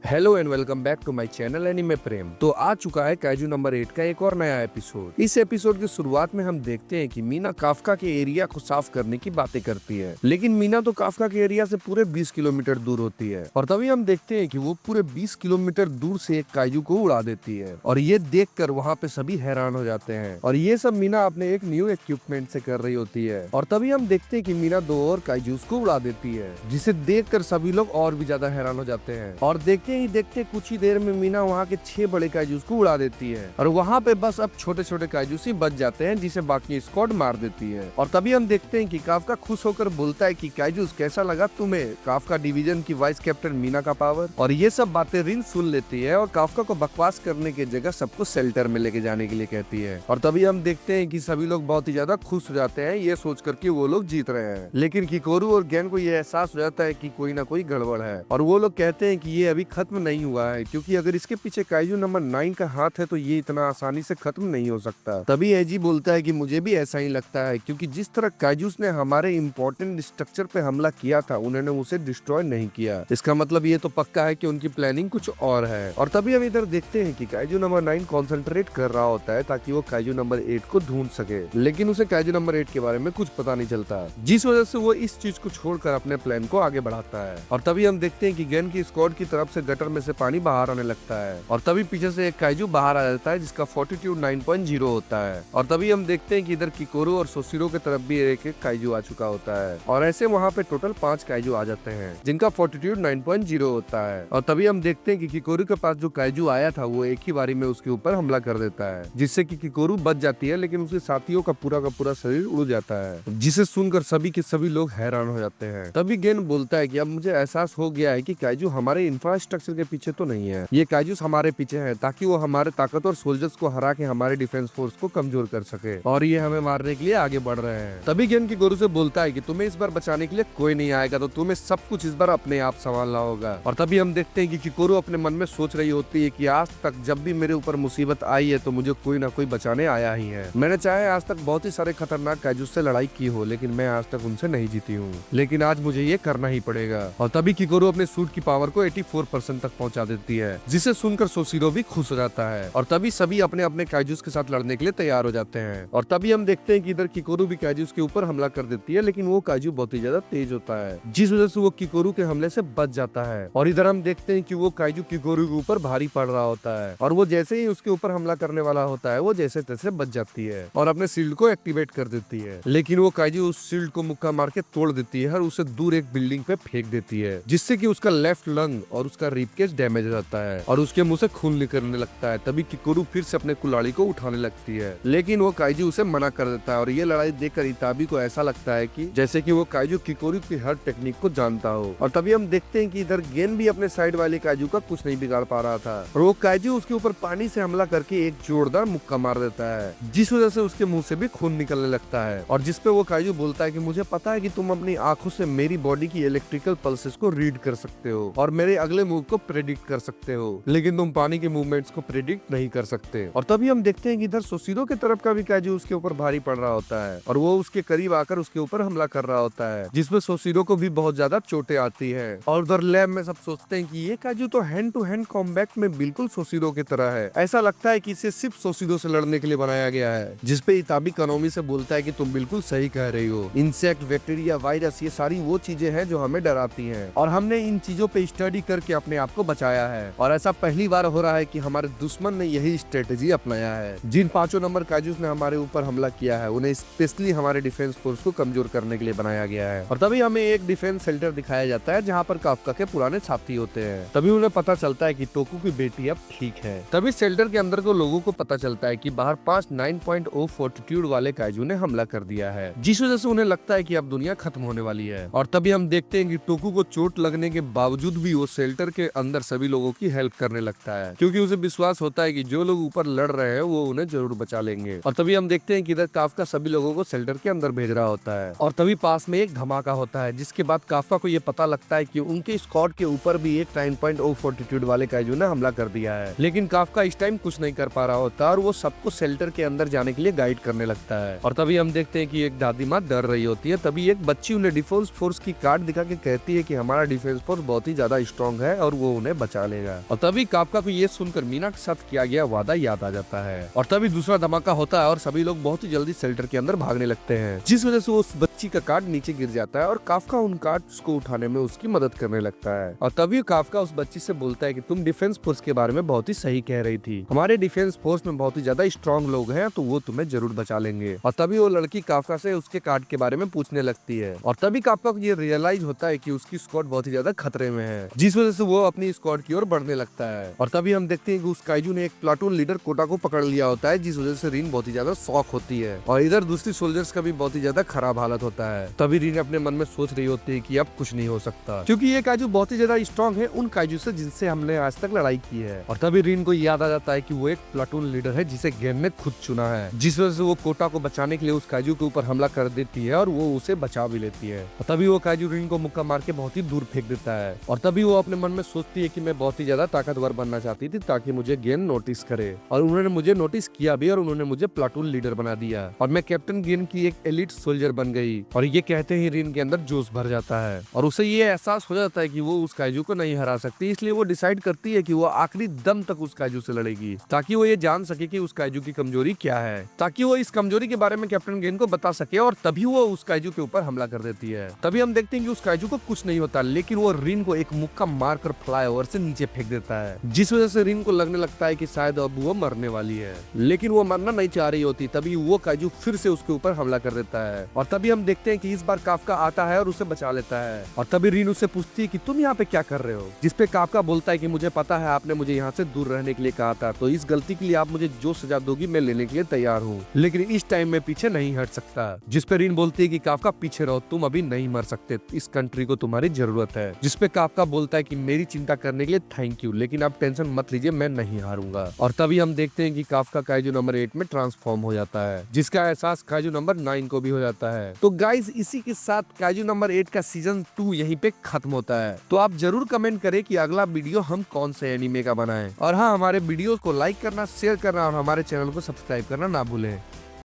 Hello and welcome back to my channel anime Prem. तो आ चुका है काइजू नंबर 8 का एक और नया एपिसोड। इस एपिसोड की शुरुआत में हम देखते हैं कि मीना काफका के एरिया को साफ करने की बातें करती है, लेकिन मीना तो काफका के एरिया से पूरे 20 किलोमीटर दूर होती है। और तभी हम देखते हैं कि वो पूरे 20 किलोमीटर दूर से एक काइजू को उड़ा देती है और ये देखकर वहाँ पे सभी हैरान हो जाते हैं। और ये सब मीना अपने एक न्यू इक्विपमेंट से कर रही होती है। और तभी हम देखते हैं कि मीना दो और काइजूस को उड़ा देती है, जिसे देखकर सभी लोग और भी ज्यादा हैरान हो जाते हैं। और देखते ही देखते कुछ ही देर में मीना वहाँ के 6 बड़े काइजूस को उड़ा देती है और वहाँ पे बस अब छोटे छोटे काइजूस ही बच जाते हैं, जिसे बाकी स्क्वाड मार देती है। और तभी हम देखते हैं कि काफका खुश होकर बोलता है कि काइजूस कैसा लगा तुम्हें काफका डिवीजन की वाइस कैप्टन मीना का पावर। और ये सब बातें रिन सुन लेती है और काफका को बकवास करने की जगह सबको शेल्टर में लेके जाने के लिए कहती है। और तभी हम देखते हैं कि सभी लोग बहुत ही ज्यादा खुश हो जाते हैं ये सोच कर कि वो लोग जीत रहे हैं। लेकिन किकोरू और गेन को ये एहसास हो जाता है कि कोई ना कोई गड़बड़ है और वो लोग कहते हैं कि ये अभी खत्म नहीं हुआ है, क्योंकि अगर इसके पीछे काइजू नंबर 9 का हाथ है तो ये इतना आसानी से खत्म नहीं हो सकता। तभी एजी बोलता है कि मुझे भी ऐसा ही लगता है, क्योंकि जिस तरह काइजूस ने हमारे इम्पोर्टेंट स्ट्रक्चर पे हमला किया था उन्होंने उसे डिस्ट्रॉय नहीं किया। इसका मतलब ये तो पक्का है कि उनकी प्लानिंग कुछ और है। और तभी हम इधर देखते हैं कि काइजू नंबर 9 कॉन्सेंट्रेट कर रहा होता है ताकि वो काइजू नंबर 8 को ढूंढ सके, लेकिन उसे काइजू नंबर 8 के बारे में कुछ पता नहीं चलता, जिस वजह से वो इस चीज को छोड़कर अपने प्लान को आगे बढ़ाता है। और तभी हम देखते हैं कि गेन की स्क्वाड की तरफ से गटर में से पानी बाहर आने लगता है और तभी पीछे से एक काइजू बाहर आ जाता है जिसका फोर्टिट्यूड 9.0 होता है। और तभी हम देखते हैं कि इधर किकोरू और सोसिरो की तरफ भी एक एक काइजू आ चुका होता है और ऐसे वहाँ पे टोटल 5 काइजू आ जाते हैं जिनका फोर्टिट्यूड 9.0 होता है। और तभी हम देखते हैं कि किकोरू के पास जो काइजू आया था वो एक ही बारी में उसके ऊपर हमला कर देता है, जिससे कि किकोरू बच जाती है, लेकिन उसके साथियों का पूरा शरीर उड़ जाता है, जिसे सुनकर सभी के सभी लोग हैरान हो जाते हैं। तभी गेन बोलता है कि अब मुझे एहसास हो गया है कि काइजू हमारे इंफ्रास्ट्रक्चर के पीछे तो नहीं है, ये काइजूस हमारे पीछे है ताकि वो हमारे ताकतवर सोल्जर्स को हरा के हमारे डिफेंस फोर्स को कमजोर कर सके और ये हमें मारने के लिए आगे बढ़ रहे हैं। तभी गेन की गोरू से बोलता है कि तुम्हें इस बार बचाने के लिए कोई नहीं आएगा, तो तुम्हें सब कुछ इस बार अपने आप संभालना होगा। और तभी हम देखते हैं कि किकोरू अपने मन में सोच रही होती है कि आज तक जब भी मेरे ऊपर मुसीबत आई है तो मुझे कोई ना कोई बचाने आया ही है। मैंने चाहे आज तक बहुत ही सारे खतरनाक काइजूस से लड़ाई की हो, लेकिन मैं आज तक उनसे नहीं जीती हूँ, लेकिन आज मुझे ये करना ही पड़ेगा। और तभी किकोरू अपने सूट की पावर को 84% तक पहुंचा देती है, जिसे सुनकर सोसिरो भी खुश हो जाता है। और तभी सभी अपने अपने काइजूस के साथ लड़ने के लिए तैयार हो जाते हैं। और तभी हम देखते हैं कि इधर किकोरू भी काइजूस के ऊपर हमला कर देती है, लेकिन वो काइजू बहुत ही ज्यादा तेज होता है, जिस वजह से वो किकोरू के हमले से बच जाता है। और इधर हम देखते हैं कि वो काइजू किकोरू के ऊपर भारी पड़ रहा होता है और वो जैसे ही उसके ऊपर हमला करने वाला होता है वो जैसे तैसे बच जाती है और अपने शील्ड को एक्टिवेट कर देती है, लेकिन वो काइजू उस शील्ड को मुक्का मार के तोड़ देती है और उसे दूर एक बिल्डिंग पे फेंक देती है, जिससे कि उसका लेफ्ट लंग और उसका रिबकेज डैमेज हो जाता है और उसके मुंह से खून निकलने लगता है। तभी किकोरू फिर से अपने कुल्हाड़ी को उठाने लगती है, लेकिन वो काइजू उसे मना कर देता है और ये लड़ाई देखकर इताबी को ऐसा लगता है कि जैसे कि वो काइजू किकोरू की हर टेक्निक को जानता हो। और तभी हम देखते हैं कि इधर गेन भी अपने साइड वाले काइजू का कुछ नहीं बिगाड़ पा रहा था और वो काइजू उसके ऊपर पानी से हमला करके एक जोरदार मुक्का मार देता है, जिस वजह से उसके मुंह से भी खून निकलने लगता है। और जिसपे वो काइजू बोलता है कि मुझे पता है कि तुम अपनी आंखों से मेरी बॉडी की इलेक्ट्रिकल पल्सेस को रीड कर सकते हो और मेरे अगले मूव को प्रेडिक्ट कर सकते हो, लेकिन तुम पानी के मूवमेंट्स को प्रेडिक्ट नहीं कर सकते। और तभी हम देखते हैं कि इधर सोसिरो के तरफ का भी काइजू उसके ऊपर भारी पड़ रहा होता है और वो उसके करीब आकर उसके ऊपर हमला कर रहा होता है, जिसमें सोसिरो को भी बहुत ज्यादा चोटें आती है। और उधर लैब में सब सोचते हैं कि ये काइजू तो हैंड टू हैंड कॉम्बैट में बिल्कुल सोसिरो की तरह है, ऐसा लगता है कि इसे सिर्फ सोसिरो से लड़ने के लिए बनाया गया है। जिसपे इताबी कानोमी से बोलता है कि तुम बिल्कुल सही कह रही हो, इंसेक्ट, बैक्टीरिया, वायरस, ये सारी वो चीजें हैं जो हमें डराती हैं और हमने इन चीजों पे स्टडी करके अपने आप को बचाया है। और ऐसा पहली बार हो रहा है कि हमारे दुश्मन ने यही स्ट्रेटेजी अपनाया है। जिन 5 नंबर काइजूस ने हमारे ऊपर हमला किया है उन्हें स्पेशली हमारे डिफेंस फोर्स को कमजोर करने के लिए बनाया गया है। और तभी हमें एक डिफेंस शेल्टर दिखाया जाता है जहाँ पर काफका के पुराने साथी होते हैं। तभी उन्हें पता चलता है कि टोकू की बेटी अब ठीक है। तभी शेल्टर के अंदर को लोगों को पता चलता है कि बाहर 5 9.0 फोर्टिट्यूड वाले काइजू ने हमला कर दिया है, जिस वजह से उन्हें लगता है कि अब दुनिया खत्म होने वाली है। और तभी हम देखते हैं कि टोकू को चोट लगने के बावजूद भी वो शेल्टर के अंदर सभी लोगों की हेल्प करने लगता है, क्योंकि उसे विश्वास होता है कि जो लोग ऊपर लड़ रहे हैं वो उन्हें जरूर बचा लेंगे। और तभी हम देखते हैं कि इधर काफका सभी लोगों को शेल्टर के अंदर भेज रहा होता है और तभी पास में एक धमाका होता है, जिसके बाद काफका को ये पता लगता है कि उनके स्क्वाड के ऊपर भी एक 9.0 फोर्टिट्यूड वाले काइजू ने हमला कर दिया है। लेकिन काफका इस टाइम कुछ नहीं कर पा रहा होता और वो सबको शेल्टर के अंदर जाने के लिए गाइड करने लगता है। और तभी हम देखते हैं कि एक दादी माँ डर रही होती है। तभी एक बच्ची उन्हें डिफेंस फोर्स की कार्ड दिखा के कहती है कि हमारा डिफेंस फोर्स बहुत ही ज्यादा स्ट्रॉन्ग है और और वो उन्हें बचा लेगा। और तभी काफका को ये सुनकर मीना के साथ किया गया वादा याद आ जाता है और तभी दूसरा धमाका होता है और सभी लोग बहुत ही जल्दी शेल्टर के अंदर भागने लगते हैं, जिस वजह से उस बच्ची का कार्ड नीचे गिर जाता है और काफका उन कार्ड्स को उठाने में उसकी मदद करने लगता है। और तभी काफका उस बच्ची से बोलता है कि तुम डिफेंस फोर्स के बारे में बहुत ही सही कह रही थी, हमारे डिफेंस फोर्स में बहुत ही ज्यादा स्ट्रॉन्ग लोग हैं, तो वो तुम्हें जरूर बचा लेंगे। और तभी वो लड़की काफका से उसके कार्ड के बारे में पूछने लगती है और तभी काफका को ये रियलाइज होता है कि उसकी स्क्वाड बहुत ही ज्यादा खतरे में है, जिस वजह से वो अपनी स्क्वाड की ओर बढ़ने लगता है। और तभी हम देखते हैं कि उस काइजू ने एक प्लाटून लीडर कोटा को पकड़ लिया होता है, जिस वजह से रीन बहुत ही ज्यादा शॉक होती है और इधर दूसरी सोल्जर्स का भी बहुत ही ज्यादा खराब हालत होता है। तभी रीन अपने मन में सोच रही होती है कि अब कुछ नहीं हो सकता, क्योंकि ये काइजू बहुत ही ज्यादा स्ट्रॉन्ग है उन काइजू से जिनसे हमने आज तक लड़ाई की है। और तभी रीन को याद आ जाता है कि वो एक प्लाटून लीडर है जिसे गेम ने खुद चुना है, जिस वजह से वो कोटा को बचाने के लिए उस काइजू के ऊपर हमला कर देती है और वो उसे बचा भी लेती है। और तभी वो काइजू रीन को मुक्का मार के बहुत ही दूर फेंक देता है और तभी वो अपने मन में सोचती है कि मैं बहुत ही ज्यादा ताकतवर बनना चाहती थी ताकि मुझे गेन नोटिस करे, और उन्होंने मुझे नोटिस किया भी और उन्होंने मुझे प्लाटून लीडर बना दिया और मैं कैप्टन गेन की एक एलिट सोल्जर बन गई। और ये कहते ही रीन के अंदर जोश भर जाता है और उसे ये एहसास हो जाता है कि वो उस काइजू को नहीं हरा सकती, इसलिए वो डिसाइड करती है कि वो आखिरी दम तक उस काइजू से लड़ेगी ताकि वो ये जान सके कि उस काइजू की कमजोरी क्या है, ताकि वो इस कमजोरी के बारे में कैप्टन गेन को बता सके और तभी वो उस काइजू के ऊपर हमला कर देती है। तभी हम देखते हैं कि उस काइजू को कुछ नहीं होता, लेकिन वो रीन को एक मुक्का मारकर फ्लाईओवर से नीचे फेंक देता है, जिस वजह से रीन को लगने लगता है कि शायद अब वो मरने वाली है, लेकिन वो मरना नहीं चाह रही होती। तभी वो काइजू फिर से उसके ऊपर हमला कर देता है और तभी हम देखते हैं कि इस बार काफका आता है और उसे बचा लेता है। और तभी रीन उससे पूछती है कि तुम यहाँ पे क्या कर रहे हो, जिसपे काफका बोलता है कि मुझे पता है आपने मुझे यहाँ से दूर रहने के लिए कहा था, तो इस गलती के लिए आप मुझे जो सजा दोगी मैं लेने के लिए तैयार हूँ, लेकिन इस टाइम में पीछे नहीं हट सकता। जिसपे रीन बोलती है कि काफका पीछे रहो, तुम अभी नहीं मर सकते, इस कंट्री को तुम्हारी जरूरत है। जिसपे काफका बोलता है कि मेरी चिंता करने के लिए थैंक यू, लेकिन आप टेंशन मत लीजिए, मैं नहीं हारूंगा। और तभी हम देखते हैं कि काफका काइजू नंबर 8 में ट्रांसफॉर्म हो जाता है, जिसका एहसास काइजू नंबर 9 को भी हो जाता है। तो गाइज इसी के साथ काइजू नंबर 8 का सीजन 2 यहीं पे खत्म होता है। तो आप जरूर कमेंट करें कि अगला वीडियो हम कौन से एनीमे का बनाएं, और हाँ, हमारे वीडियो को लाइक करना, शेयर करना और हमारे चैनल को सब्सक्राइब करना ना भूलें।